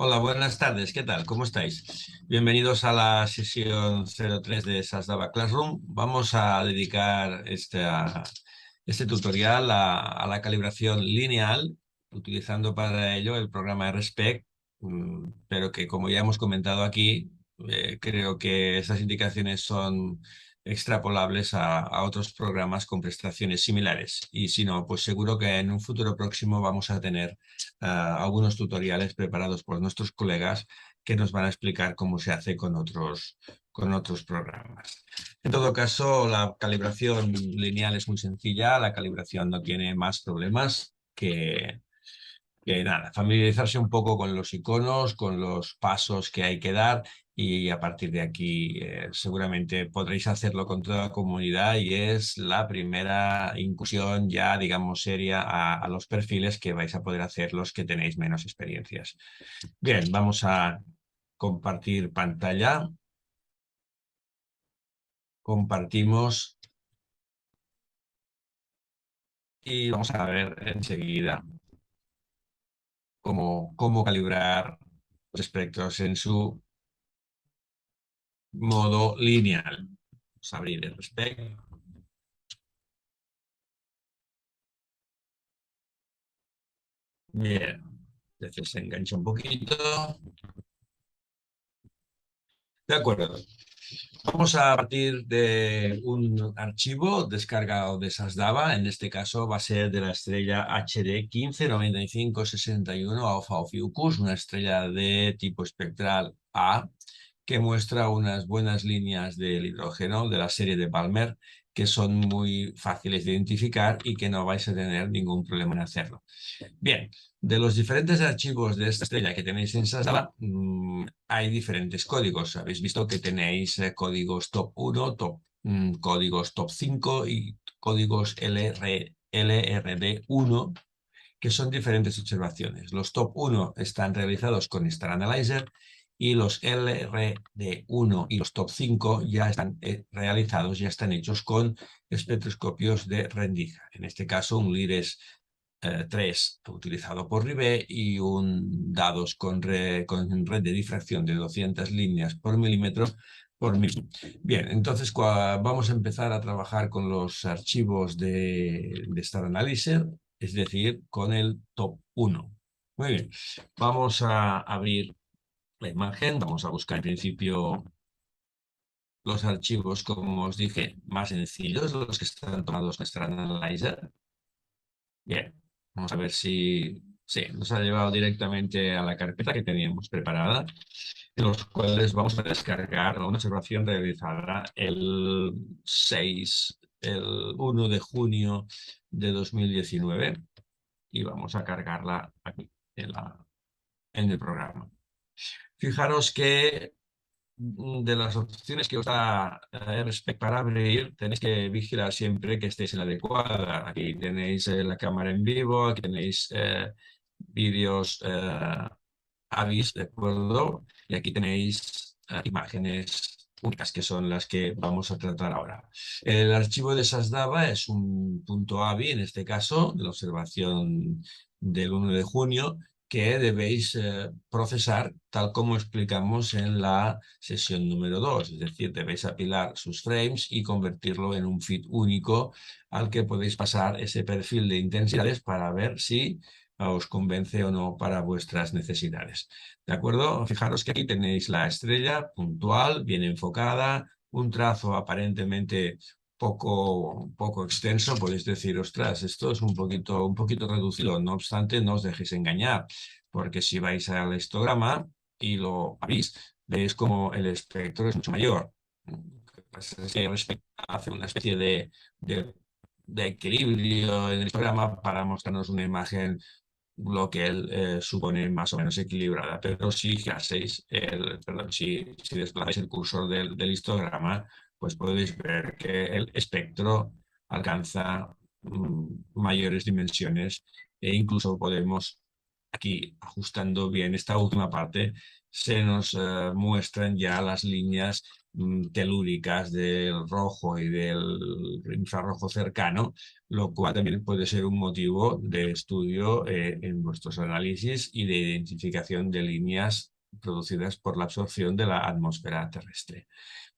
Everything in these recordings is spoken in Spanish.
Hola, buenas tardes. ¿Qué tal? ¿Cómo estáis? Bienvenidos a la sesión 03 de Sasdava Classroom. Vamos a dedicar este tutorial a la calibración lineal, utilizando para ello el programa RSpec, pero que como ya hemos comentado aquí, creo que esas indicaciones son extrapolables a otros programas con prestaciones similares. Y si no, pues seguro que en un futuro próximo vamos a tener algunos tutoriales preparados por nuestros colegas que nos van a explicar cómo se hace con otros programas. En todo caso, la calibración lineal es muy sencilla, la calibración no tiene más problemas que nada, familiarizarse un poco con los iconos, con los pasos que hay que dar y a partir de aquí seguramente podréis hacerlo con toda la comunidad y es la primera incursión ya, digamos, seria a los perfiles que vais a poder hacer los que tenéis menos experiencias. Bien, vamos a compartir pantalla. Compartimos y vamos a ver enseguida cómo calibrar los espectros en su modo lineal. Vamos a abrir el RSpec. Bien, entonces se engancha un poquito. De acuerdo. Vamos a partir de un archivo descargado de Sasdava. En este caso va a ser de la estrella HD 159561 Alpha Ophiuchus, una estrella de tipo espectral A que muestra unas buenas líneas del hidrógeno de la serie de Balmer que son muy fáciles de identificar y que no vais a tener ningún problema en hacerlo. Bien, de los diferentes archivos de esta estrella que tenéis en Sasdava, hay diferentes códigos. Habéis visto que tenéis códigos top 1, códigos top 5 y códigos LRD1, que son diferentes observaciones. Los top 1 están realizados con Star Analyzer y los LRD1 y los top 5 ya están realizados, ya están hechos con espectroscopios de rendija. En este caso, un LIRES 3 utilizado por Rivet y un dados con red de difracción de 200 líneas por milímetro por mil. Bien, entonces vamos a empezar a trabajar con los archivos de Star Analyzer, es decir, con el top 1. Muy bien, vamos a abrir la imagen, vamos a buscar en principio los archivos, como os dije, más sencillos, los que están tomados en Star Analyzer. Bien, vamos a ver si sí, nos ha llevado directamente a la carpeta que teníamos preparada, en los cuales vamos a descargar una observación realizada el 1 de junio de 2019 y vamos a cargarla aquí en el programa. Fijaros que de las opciones que os da RSpec para abrir, tenéis que vigilar siempre que estéis en la adecuada. Aquí tenéis la cámara en vivo, aquí tenéis vídeos AVIs, ¿de acuerdo? Y aquí tenéis imágenes únicas, que son las que vamos a tratar ahora. El archivo de Sasdava es un .avi, en este caso, de la observación del 1 de junio, que debéis procesar tal como explicamos en la sesión número 2. Es decir, debéis apilar sus frames y convertirlo en un feed único al que podéis pasar ese perfil de intensidades para ver si os convence o no para vuestras necesidades. ¿De acuerdo? Fijaros que aquí tenéis la estrella puntual, bien enfocada, un trazo aparentemente poco extenso. Podéis decir, ostras, esto es un poquito reducido. No obstante, no os dejéis engañar, porque si vais al histograma y lo veis como el espectro es mucho mayor. Hace una especie de equilibrio en el histograma para mostrarnos una imagen lo que él supone más o menos equilibrada. Pero si fijaseis, si desplazáis el cursor del histograma, pues podéis ver que el espectro alcanza mayores dimensiones e incluso podemos, aquí ajustando bien esta última parte, se nos muestran ya las líneas telúricas del rojo y del infrarrojo cercano, lo cual también puede ser un motivo de estudio en vuestros análisis y de identificación de líneas producidas por la absorción de la atmósfera terrestre.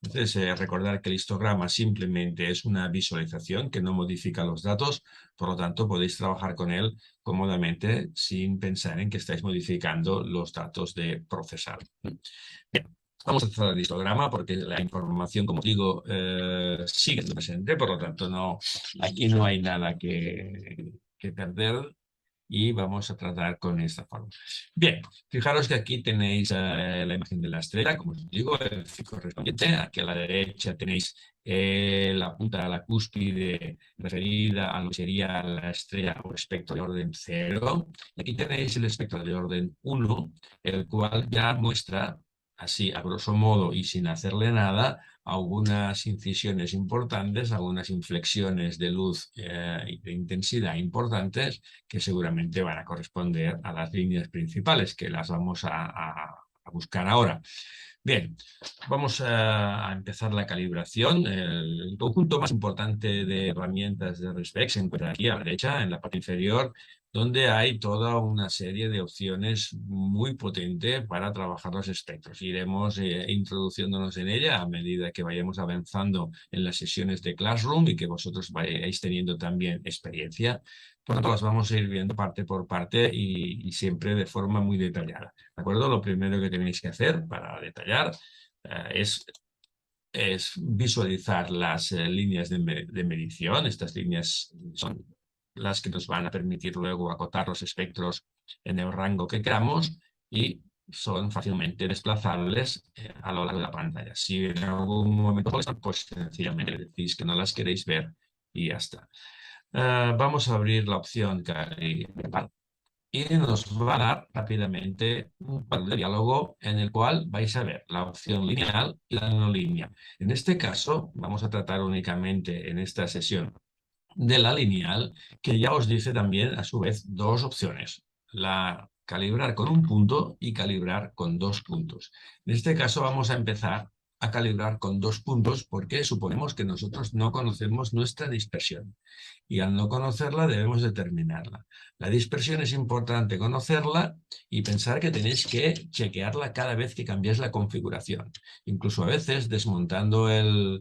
Entonces, recordar que el histograma simplemente es una visualización que no modifica los datos, por lo tanto podéis trabajar con él cómodamente sin pensar en que estáis modificando los datos de procesar. Bien, vamos a hacer el histograma porque la información, como digo, sigue presente, por lo tanto aquí no hay nada que perder y vamos a tratar con esta forma. Bien, fijaros que aquí tenéis la imagen de la estrella, como os digo, el ciclo correspondiente. Aquí a la derecha tenéis la punta, la cúspide referida a lo que sería la estrella o espectro de orden 0. Aquí tenéis el espectro de orden 1, el cual ya muestra, así a grosso modo y sin hacerle nada, algunas incisiones importantes, algunas inflexiones de luz y de intensidad importantes que seguramente van a corresponder a las líneas principales, que las vamos a buscar ahora. Bien, vamos a empezar la calibración. El conjunto más importante de herramientas de RESPEC se encuentra aquí a la derecha, en la parte inferior, donde hay toda una serie de opciones muy potentes para trabajar los espectros. Iremos introduciéndonos en ella a medida que vayamos avanzando en las sesiones de Classroom y que vosotros vayáis teniendo también experiencia. Por lo tanto, las vamos a ir viendo parte por parte y siempre de forma muy detallada. ¿De acuerdo? Lo primero que tenéis que hacer para detallar es visualizar las líneas de medición. Estas líneas son las que nos van a permitir luego acotar los espectros en el rango que queramos y son fácilmente desplazables a lo largo de la pantalla. Si en algún momento molestan, pues sencillamente decís que no las queréis ver y ya está. Vamos a abrir la opción calibrar y nos va a dar rápidamente un cuadro de diálogo en el cual vais a ver la opción lineal y la no lineal. En este caso, vamos a tratar únicamente en esta sesión de la lineal, que ya os dice también, a su vez, dos opciones. La calibrar con un punto y calibrar con 2 puntos. En este caso vamos a empezar a calibrar con 2 puntos porque suponemos que nosotros no conocemos nuestra dispersión y al no conocerla debemos determinarla. La dispersión es importante conocerla y pensar que tenéis que chequearla cada vez que cambiáis la configuración. Incluso a veces desmontando el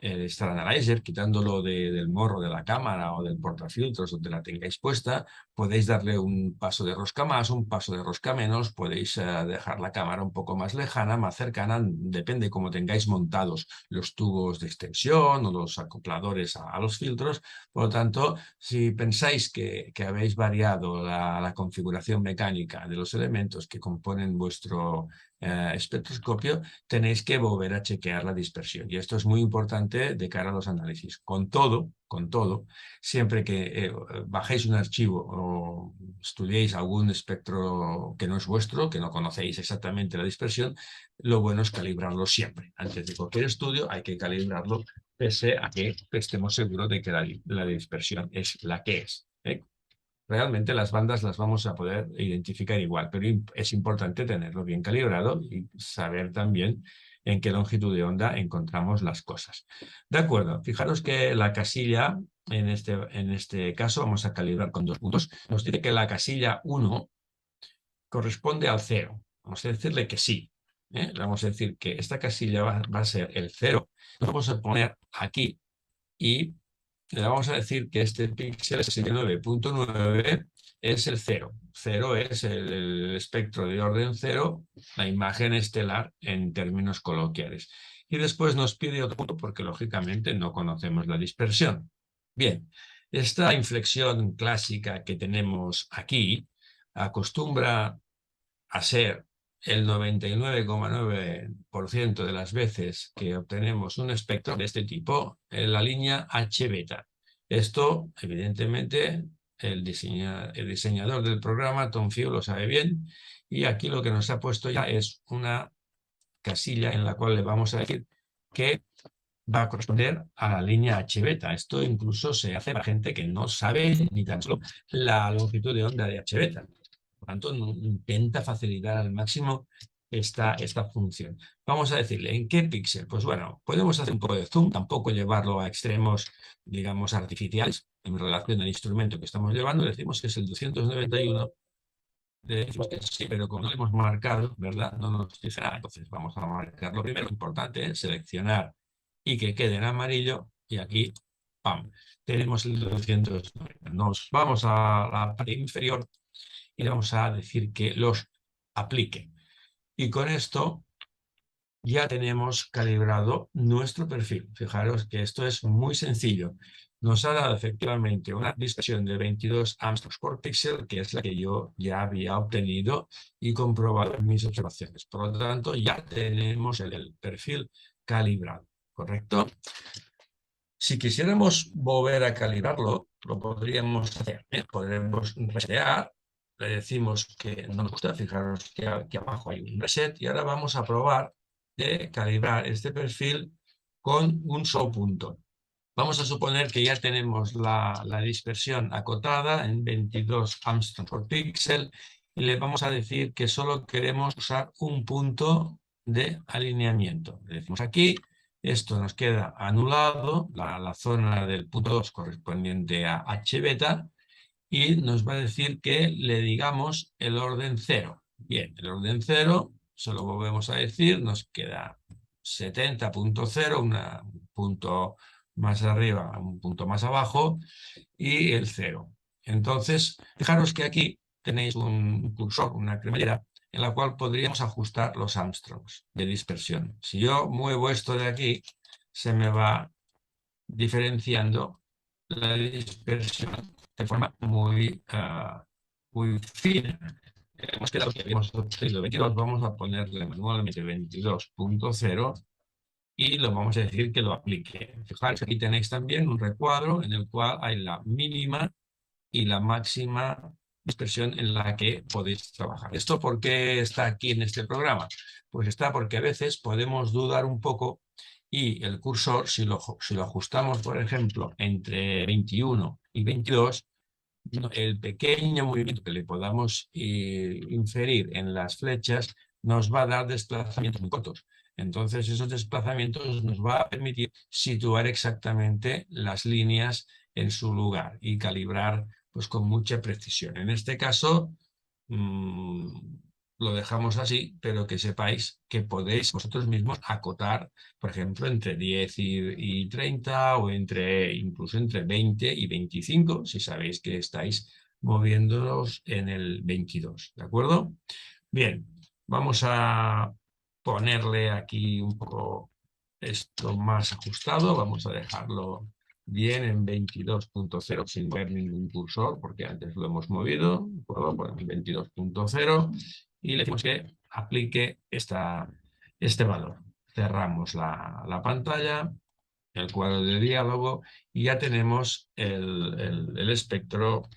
Star Analyzer, quitándolo del morro de la cámara o del portafiltros donde la tengáis puesta, podéis darle un paso de rosca más, un paso de rosca menos, podéis dejar la cámara un poco más lejana, más cercana, depende cómo tengáis montados los tubos de extensión o los acopladores a los filtros. Por lo tanto, si pensáis que habéis variado la configuración mecánica de los elementos que componen vuestro espectroscopio, tenéis que volver a chequear la dispersión. Y esto es muy importante de cara a los análisis. Con todo, siempre que bajéis un archivo o estudiéis algún espectro que no es vuestro, que no conocéis exactamente la dispersión, lo bueno es calibrarlo siempre. Antes de cualquier estudio hay que calibrarlo pese a que estemos seguros de que la dispersión es la que es. Realmente las bandas las vamos a poder identificar igual, pero es importante tenerlo bien calibrado y saber también en qué longitud de onda encontramos las cosas. De acuerdo, fijaros que la casilla, en este caso vamos a calibrar con 2 puntos, nos dice que la casilla 1 corresponde al 0. Vamos a decirle que sí. Vamos a decir que esta casilla va a ser el 0. Lo vamos a poner aquí y le vamos a decir que este píxel 69.9 es el 0. 0 es el espectro de orden 0, la imagen estelar en términos coloquiales. Y después nos pide otro punto porque lógicamente no conocemos la dispersión. Bien, esta inflexión clásica que tenemos aquí acostumbra a ser el 99,9% de las veces que obtenemos un espectro de este tipo en la línea H-beta. Esto, evidentemente, el diseñador del programa, Tom Few, lo sabe bien, y aquí lo que nos ha puesto ya es una casilla en la cual le vamos a decir que va a corresponder a la línea H-beta. Esto incluso se hace para gente que no sabe ni tan solo la longitud de onda de H-beta. Por tanto, intenta facilitar al máximo esta función. Vamos a decirle, ¿en qué píxel? Pues bueno, podemos hacer un poco de zoom, tampoco llevarlo a extremos, digamos, artificiales en relación al instrumento que estamos llevando. Le decimos que es el 291, le decimos que sí, pero como lo hemos marcado, ¿verdad? No nos dice nada. Entonces vamos a marcar lo primero, importante, es seleccionar y que quede en amarillo, y aquí, ¡pam!, tenemos el 290. Nos vamos a la parte inferior y le vamos a decir que los aplique. Y con esto ya tenemos calibrado nuestro perfil. Fijaros que esto es muy sencillo. Nos ha dado efectivamente una dispersión de 22 Armstrongs por píxel, que es la que yo ya había obtenido y comprobado en mis observaciones. Por lo tanto, ya tenemos el perfil calibrado, ¿correcto? Si quisiéramos volver a calibrarlo, lo podríamos hacer. Podremos resetear. Le decimos que no nos gusta. Fijaros que aquí abajo hay un reset. Y ahora vamos a probar de calibrar este perfil con un solo punto. Vamos a suponer que ya tenemos la dispersión acotada en 22 Armstrong por píxel y le vamos a decir que solo queremos usar un punto de alineamiento. Le decimos aquí, esto nos queda anulado, la zona del punto 2 correspondiente a H beta, y nos va a decir que le digamos el orden 0. Bien, el orden 0, se lo volvemos a decir, nos queda 70.0, un punto más arriba, un punto más abajo, y el 0. Entonces, fijaros que aquí tenéis un cursor, una cremallera, en la cual podríamos ajustar los Armstrongs de dispersión. Si yo muevo esto de aquí, se me va diferenciando la dispersión de forma muy, muy fina. Hemos quedado que habíamos obtenido 22, vamos a ponerle manualmente 22.0 y lo vamos a decir que lo aplique. Fijaros, aquí tenéis también un recuadro en el cual hay la mínima y la máxima dispersión en la que podéis trabajar. ¿Esto por qué está aquí en este programa? Pues está porque a veces podemos dudar un poco y el cursor, si lo ajustamos, por ejemplo, entre 21 y 22, el pequeño movimiento que le podamos inferir en las flechas nos va a dar desplazamientos muy cortos. Entonces, esos desplazamientos nos va a permitir situar exactamente las líneas en su lugar y calibrar pues, con mucha precisión. En este caso, lo dejamos así, pero que sepáis que podéis vosotros mismos acotar, por ejemplo, entre 10 y 30 o incluso entre 20 y 25, si sabéis que estáis moviéndonos en el 22, ¿de acuerdo? Bien, vamos a ponerle aquí un poco esto más ajustado, vamos a dejarlo bien en 22.0 sin ver ningún cursor porque antes lo hemos movido. Puedo poner 22.0 y le decimos que aplique este valor. Cerramos la pantalla, el cuadro de diálogo, y ya tenemos el espectro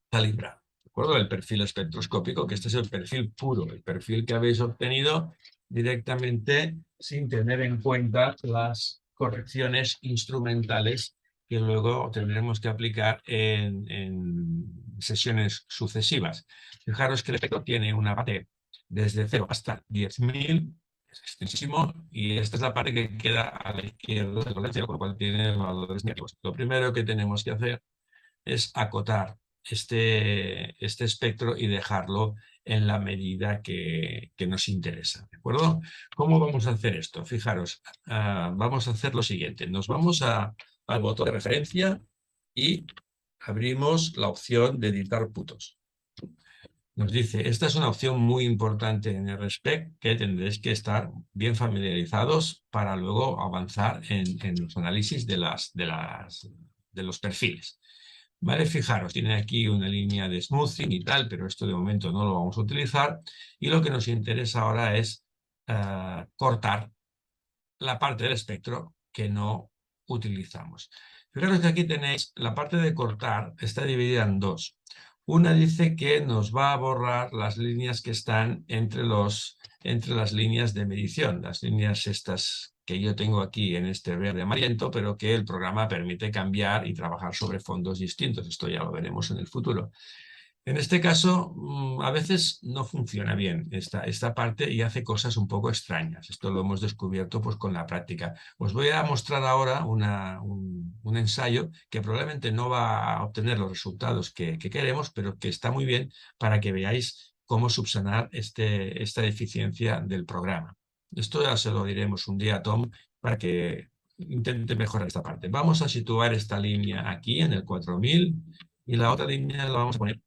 calibrado. ¿De acuerdo? El perfil espectroscópico, que este es el perfil puro, el perfil que habéis obtenido directamente sin tener en cuenta las correcciones instrumentales que luego tendremos que aplicar en sesiones sucesivas. Fijaros que el efecto tiene una parte desde 0 hasta 10.000, es extensísimo, y esta es la parte que queda a la izquierda del orden 0, con lo cual tiene valores negativos. Lo primero que tenemos que hacer es acotar este espectro y dejarlo en la medida que nos interesa, ¿de acuerdo? ¿Cómo vamos a hacer esto? Fijaros, vamos a hacer lo siguiente. Nos vamos al botón de referencia y abrimos la opción de editar puntos. Nos dice, esta es una opción muy importante en el RSpec que tendréis que estar bien familiarizados para luego avanzar en los análisis de los perfiles. ¿Vale? Fijaros, tiene aquí una línea de smoothing y tal, pero esto de momento no lo vamos a utilizar. Y lo que nos interesa ahora es cortar la parte del espectro que no utilizamos. Fijaros que aquí tenéis la parte de cortar, está dividida en dos. Una dice que nos va a borrar las líneas que están entre las líneas de medición, las líneas estas que yo tengo aquí en este verde amarillento, pero que el programa permite cambiar y trabajar sobre fondos distintos. Esto ya lo veremos en el futuro. En este caso, a veces no funciona bien esta parte y hace cosas un poco extrañas. Esto lo hemos descubierto pues, con la práctica. Os voy a mostrar ahora un ensayo que probablemente no va a obtener los resultados que queremos, pero que está muy bien para que veáis cómo subsanar esta deficiencia del programa. Esto ya se lo diremos un día a Tom para que intente mejorar esta parte. Vamos a situar esta línea aquí en el 4000 y la otra línea la vamos a poner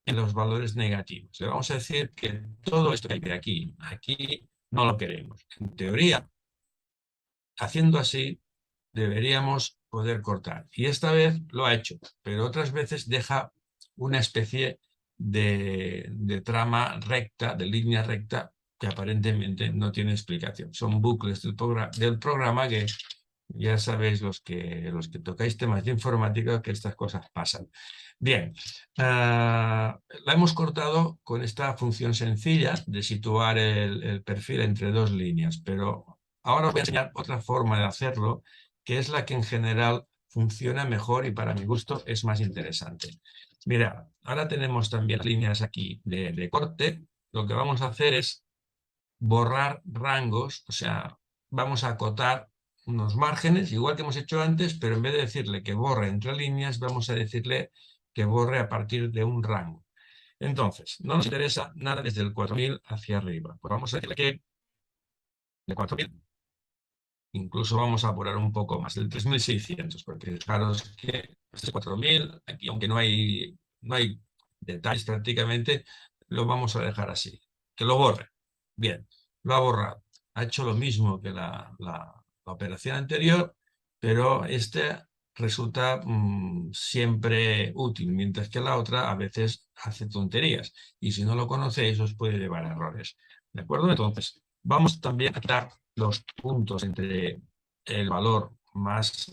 en los valores negativos. Le vamos a decir que todo esto que hay aquí no lo queremos. En teoría, haciendo así, deberíamos poder cortar. Y esta vez lo ha hecho, pero otras veces deja una especie de trama recta, de línea recta, que aparentemente no tiene explicación. Son bucles del programa que ya sabéis los que tocáis temas de informática que estas cosas pasan. Bien, la hemos cortado con esta función sencilla de situar el perfil entre dos líneas, pero ahora os voy a enseñar otra forma de hacerlo, que es la que en general funciona mejor y para mi gusto es más interesante. Mira, ahora tenemos también líneas aquí de corte. Lo que vamos a hacer es borrar rangos, o sea, vamos a acotar unos márgenes, igual que hemos hecho antes, pero en vez de decirle que borre entre líneas, vamos a decirle que borre a partir de un rango. Entonces, no nos interesa nada desde el 4000 hacia arriba. Pues vamos a decirle que de 4000. Incluso vamos a apurar un poco más, el 3600, porque fijaros que este 4000, aquí aunque no hay detalles prácticamente, lo vamos a dejar así. Que lo borre. Bien, lo ha borrado. Ha hecho lo mismo que la operación anterior, pero este resulta siempre útil, mientras que la otra a veces hace tonterías. Y si no lo conocéis, os puede llevar a errores. ¿De acuerdo? Entonces, vamos también a quitar los puntos entre el valor más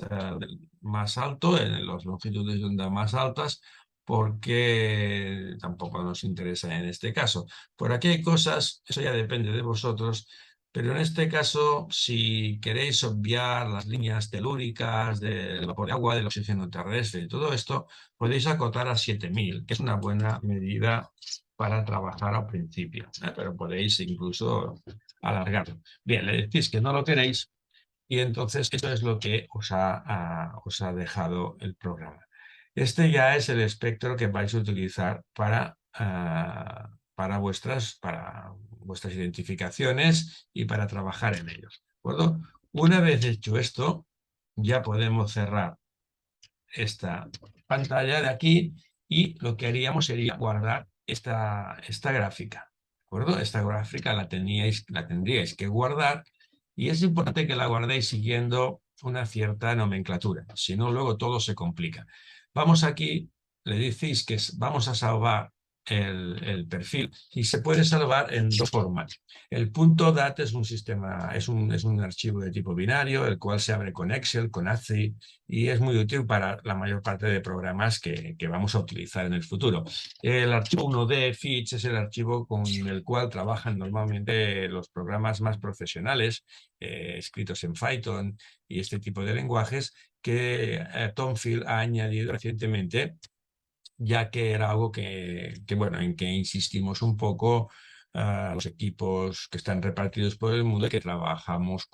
alto, en las longitudes de onda más altas, porque tampoco nos interesa en este caso. Por aquí hay cosas, eso ya depende de vosotros, pero en este caso, si queréis obviar las líneas telúricas del vapor de agua, del oxígeno terrestre y todo esto, podéis acotar a 7000, que es una buena medida para trabajar al principio, pero podéis incluso alargarlo. Bien, le decís que no lo queréis y entonces esto es lo que os ha dejado el programa. Este ya es el espectro que vais a utilizar para vuestras identificaciones y para trabajar en ellos. ¿De acuerdo? Una vez hecho esto, ya podemos cerrar esta pantalla de aquí y lo que haríamos sería guardar esta gráfica. ¿De acuerdo? Esta gráfica la tendríais que guardar y es importante que la guardéis siguiendo una cierta nomenclatura, si no luego todo se complica. Vamos aquí, le decís que vamos a salvar el perfil y se puede salvar en dos formas. El .dat es un sistema, es un archivo de tipo binario, el cual se abre con Excel, con ASCII, y es muy útil para la mayor parte de programas que vamos a utilizar en el futuro. El archivo 1D Fitch es el archivo con el cual trabajan normalmente los programas más profesionales, escritos en Python y este tipo de lenguajes, que Tom Field ha añadido recientemente, ya que era algo bueno, en que insistimos un poco los equipos que están repartidos por el mundo y que trabajamos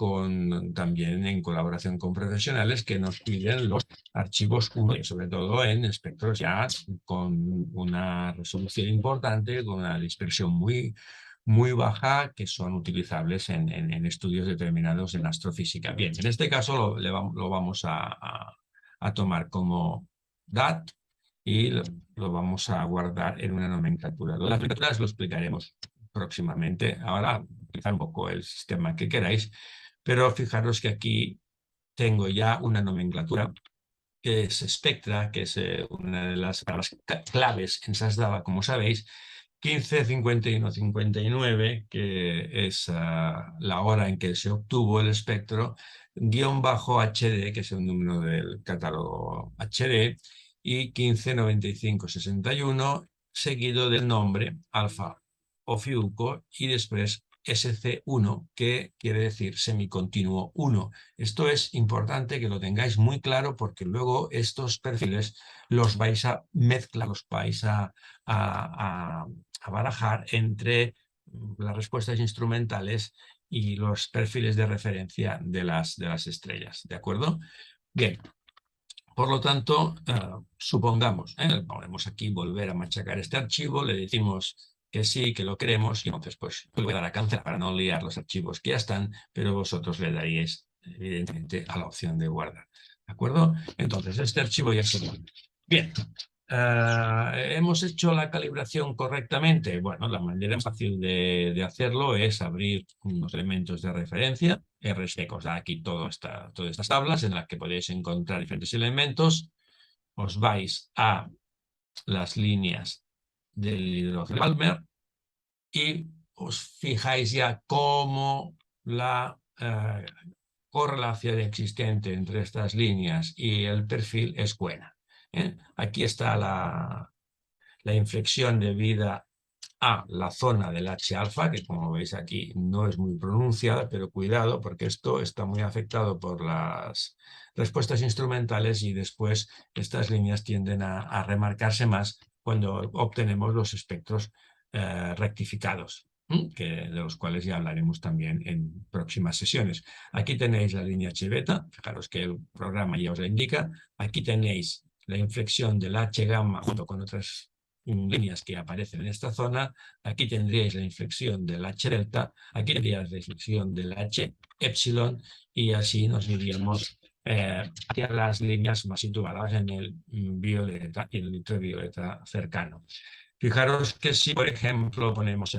también en colaboración con profesionales que nos piden los archivos 1, sobre todo en espectros ya con una resolución importante, con una dispersión muy, muy baja, que son utilizables en estudios determinados en astrofísica. Bien, en este caso lo vamos a tomar como DAT y lo vamos a guardar en una nomenclatura. Las nomenclaturas lo explicaremos próximamente. Ahora utilizar un poco el sistema que queráis, pero fijaros que aquí tengo ya una nomenclatura que es Spectra, que es una de las palabras claves en SASDAVA, como sabéis, 155159, que es la hora en que se obtuvo el espectro, --HD, que es el número del catálogo HD, y 159561, seguido del nombre alfa Ofiuco y después SC1, que quiere decir semicontinuo 1. Esto es importante que lo tengáis muy claro porque luego estos perfiles los vais a mezclar, los vais a barajar entre las respuestas instrumentales y los perfiles de referencia de las estrellas, ¿de acuerdo? Bien, por lo tanto, supongamos, podemos aquí volver a machacar este archivo, le decimos que sí, que lo queremos, y entonces pues le voy a dar a cancelar para no liar los archivos que ya están, pero vosotros le daríais evidentemente a la opción de guardar, ¿de acuerdo? Entonces este archivo ya está. Bien, ¿hemos hecho la calibración correctamente? Bueno, la manera fácil de hacerlo es abrir unos elementos de referencia, RSpec os da aquí todas estas tablas en las que podéis encontrar diferentes elementos. Os vais a las líneas del hidrógeno de Balmer y os fijáis ya cómo la correlación existente entre estas líneas y el perfil es buena. Aquí está la inflexión debida a la zona del H-alfa, que como veis aquí no es muy pronunciada, pero cuidado porque esto está muy afectado por las respuestas instrumentales y después estas líneas tienden a remarcarse más cuando obtenemos los espectros rectificados, de los cuales ya hablaremos también en próximas sesiones. Aquí tenéis la línea H-beta, fijaros que el programa ya os la indica. Aquí tenéis la inflexión del H-gamma junto con otras líneas que aparecen en esta zona. Aquí tendríais la inflexión del H-delta, aquí tendríais la inflexión del H-epsilon y así nos iríamos hacia las líneas más situadas en el violeta y el ultravioleta cercano. Fijaros que si, por ejemplo, ponemos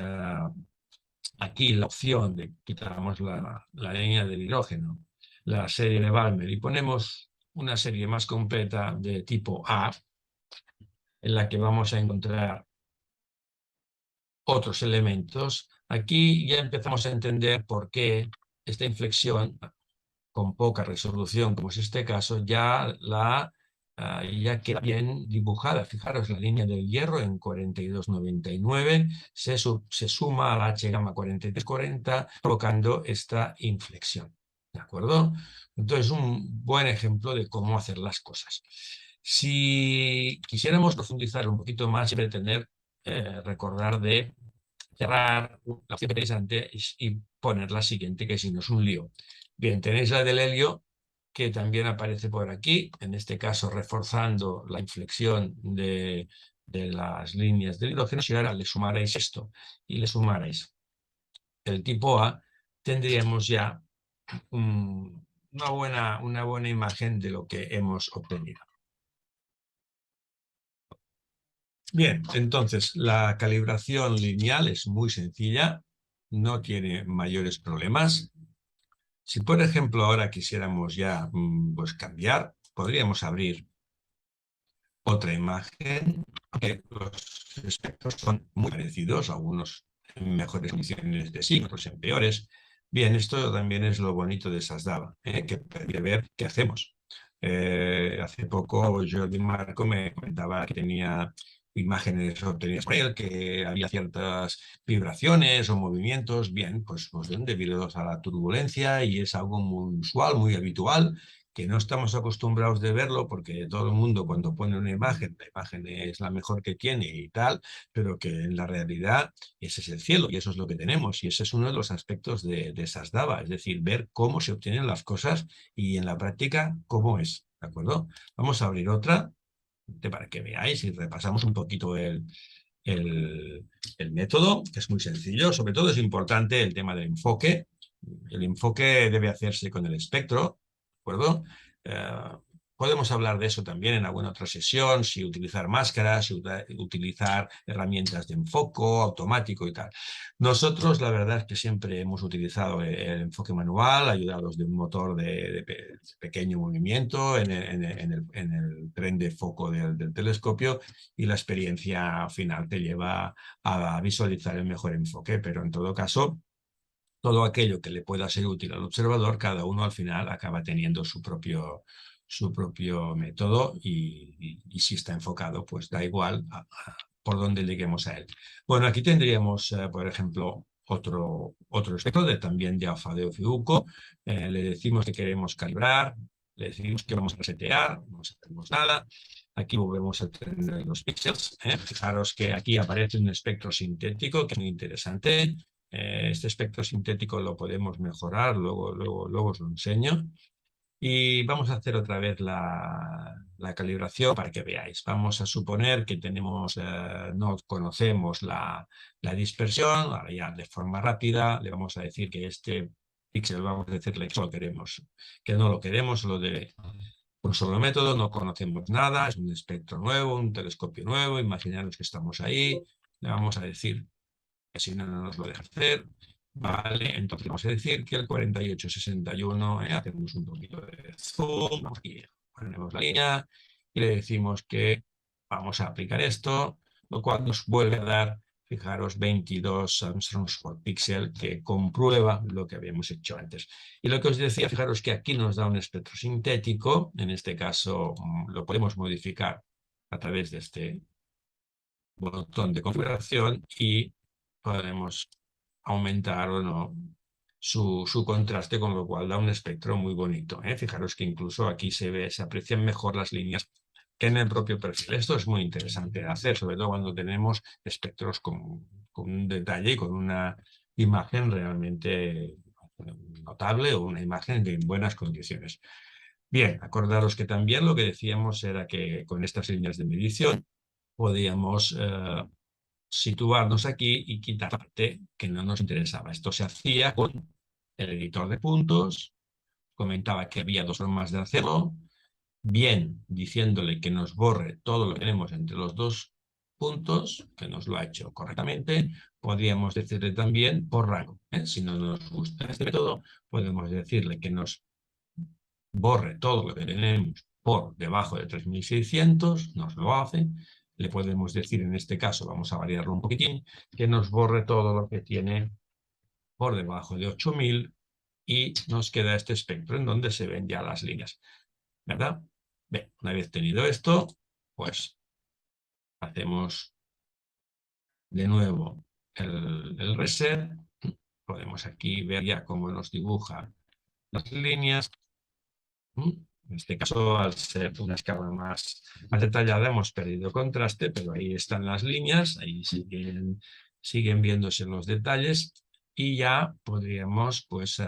aquí la opción de quitamos la línea del hidrógeno, la serie de Balmer y ponemos una serie más completa de tipo A, en la que vamos a encontrar otros elementos, aquí ya empezamos a entender por qué esta inflexión con poca resolución, como es este caso, ya ya queda bien dibujada. Fijaros, la línea del hierro en 4299 se suma a la H gamma 4340, provocando esta inflexión. ¿De acuerdo? Entonces, un buen ejemplo de cómo hacer las cosas. Si quisiéramos profundizar un poquito más y pretender recordar de cerrar la opción que tenéis antes y poner la siguiente, que si no es un lío. Bien, tenéis la del helio, que también aparece por aquí, en este caso reforzando la inflexión de las líneas del hidrógeno. Si ahora le sumarais esto y le sumarais el tipo A, tendríamos ya una buena imagen de lo que hemos obtenido. Bien, entonces la calibración lineal es muy sencilla, no tiene mayores problemas. Si por ejemplo ahora quisiéramos ya pues cambiar, podríamos abrir otra imagen, que los espectros son muy parecidos, algunos en mejores condiciones de sí, otros en peores. Bien, esto también es lo bonito de SASDAVA, que permite ver qué hacemos. Hace poco Jordi Marco me comentaba que tenía imágenes obtenidas por él, que había ciertas vibraciones o movimientos, bien, pues debido a la turbulencia, y es algo muy usual, muy habitual, que no estamos acostumbrados de verlo porque todo el mundo cuando pone una imagen, la imagen es la mejor que tiene y tal, pero que en la realidad ese es el cielo y eso es lo que tenemos, y ese es uno de los aspectos de SASDAVA, es decir, ver cómo se obtienen las cosas y en la práctica cómo es, ¿de acuerdo? Vamos a abrir otra para que veáis y repasamos un poquito el, el método, que es muy sencillo. Sobre todo es importante el tema del enfoque. El enfoque debe hacerse con el espectro, ¿de acuerdo? Podemos hablar de eso también en alguna otra sesión, si utilizar máscaras, si utilizar herramientas de enfoque automático y tal. Nosotros, la verdad es que siempre hemos utilizado el enfoque manual, ayudados de un motor de pequeño movimiento en el tren de foco del telescopio, y la experiencia final te lleva a visualizar el mejor enfoque, pero en todo caso, todo aquello que le pueda ser útil al observador, cada uno al final acaba teniendo su propio método y si está enfocado, pues da igual por dónde lleguemos a él. Bueno, aquí tendríamos, por ejemplo, otro espectro también de alfa de Ofiuco. Le decimos que queremos calibrar, le decimos que vamos a resetear, no hacemos nada. Aquí volvemos a tener los píxeles. Fijaros que aquí aparece un espectro sintético que es muy interesante. Este espectro sintético lo podemos mejorar, luego os lo enseño. Y vamos a hacer otra vez la calibración para que veáis. Vamos a suponer que tenemos, no conocemos la dispersión. Ahora ya de forma rápida le vamos a decir que este píxel, vamos a decirle que solo queremos, que no lo queremos, lo de un solo método, no conocemos nada, es un espectro nuevo, un telescopio nuevo, imaginaros que estamos ahí, le vamos a decir que si no, no nos lo deja hacer. Vale, entonces vamos a decir que el 4861, hacemos un poquito de zoom, aquí ponemos la línea y le decimos que vamos a aplicar esto, lo cual nos vuelve a dar, fijaros, 22 angstroms por píxel, que comprueba lo que habíamos hecho antes. Y lo que os decía, fijaros que aquí nos da un espectro sintético, en este caso lo podemos modificar a través de este botón de configuración y podemos aumentar o no su contraste, con lo cual da un espectro muy bonito. Fijaros que incluso aquí se aprecian mejor las líneas que en el propio perfil. Esto es muy interesante de hacer, sobre todo cuando tenemos espectros con un detalle y con una imagen realmente notable o una imagen de buenas condiciones. Bien, acordaros que también lo que decíamos era que con estas líneas de medición podíamos situarnos aquí y quitar la parte que no nos interesaba. Esto se hacía con el editor de puntos, comentaba que había dos formas de hacerlo, bien diciéndole que nos borre todo lo que tenemos entre los dos puntos, que nos lo ha hecho correctamente. Podríamos decirle también por rango. Si no nos gusta este método, podemos decirle que nos borre todo lo que tenemos por debajo de 3600, nos lo hace. Le podemos decir, en este caso, vamos a variarlo un poquitín, que nos borre todo lo que tiene por debajo de 8000 y nos queda este espectro en donde se ven ya las líneas, ¿verdad? Bien, una vez tenido esto, pues hacemos de nuevo el reset. Podemos aquí ver ya cómo nos dibuja las líneas. En este caso, al ser una escala más detallada, hemos perdido contraste, pero ahí están las líneas, ahí siguen viéndose los detalles y ya podríamos pues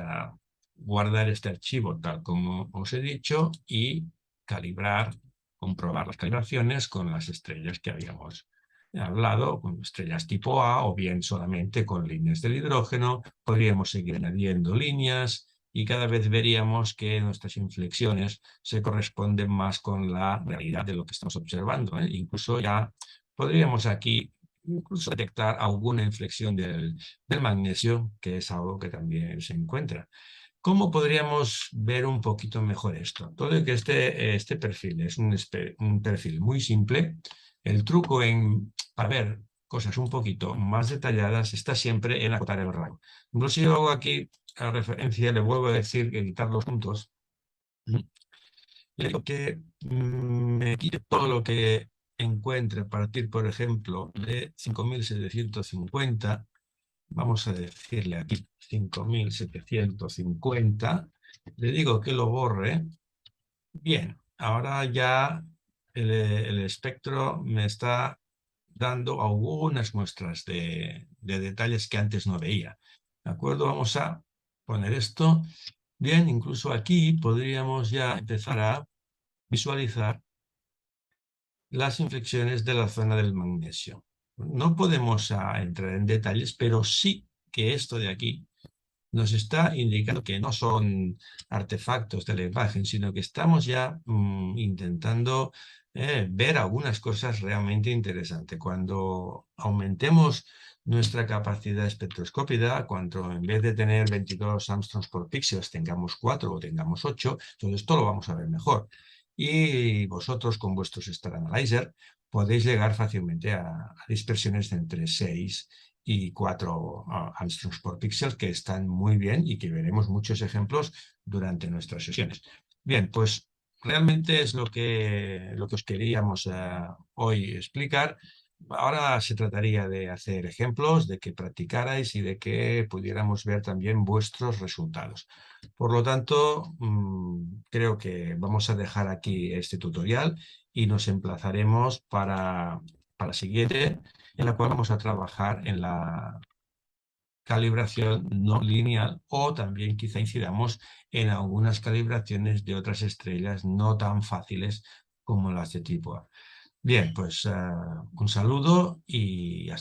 guardar este archivo tal como os he dicho y calibrar, comprobar las calibraciones con las estrellas que habíamos hablado, con estrellas tipo A o bien solamente con líneas del hidrógeno. Podríamos seguir añadiendo líneas y cada vez veríamos que nuestras inflexiones se corresponden más con la realidad de lo que estamos observando. Incluso ya podríamos aquí incluso detectar alguna inflexión del magnesio, que es algo que también se encuentra. ¿Cómo podríamos ver un poquito mejor esto? Todo que este perfil es un perfil muy simple. El truco para ver cosas un poquito más detalladas está siempre en acotar el rango. Incluso yo hago aquí a referencia, le vuelvo a decir que editar los puntos. Le digo que me quite todo lo que encuentre a partir, por ejemplo, de 5750. Vamos a decirle aquí 5750. Le digo que lo borre. Bien, ahora ya el espectro me está dando algunas muestras de detalles que antes no veía. ¿De acuerdo? Vamos a poner esto. Bien, incluso aquí podríamos ya empezar a visualizar las inflexiones de la zona del magnesio. No podemos entrar en detalles, pero sí que esto de aquí nos está indicando que no son artefactos de la imagen, sino que estamos ya intentando ver algunas cosas realmente interesantes. Cuando aumentemos nuestra capacidad espectroscópica, cuando en vez de tener 22 angstroms por píxeles tengamos 4 o tengamos 8, todo esto lo vamos a ver mejor. Y vosotros con vuestros Star Analyzer podéis llegar fácilmente a dispersiones de entre 6 y 4 angstroms por píxel, que están muy bien y que veremos muchos ejemplos durante nuestras sesiones. Bien, pues realmente es lo que os queríamos hoy explicar. ahora se trataría de hacer ejemplos, de que practicarais y de que pudiéramos ver también vuestros resultados. Por lo tanto, creo que vamos a dejar aquí este tutorial y nos emplazaremos para la siguiente, en la cual vamos a trabajar en la calibración no lineal, o también quizá incidamos en algunas calibraciones de otras estrellas no tan fáciles como las de tipo A. Bien, pues un saludo y hasta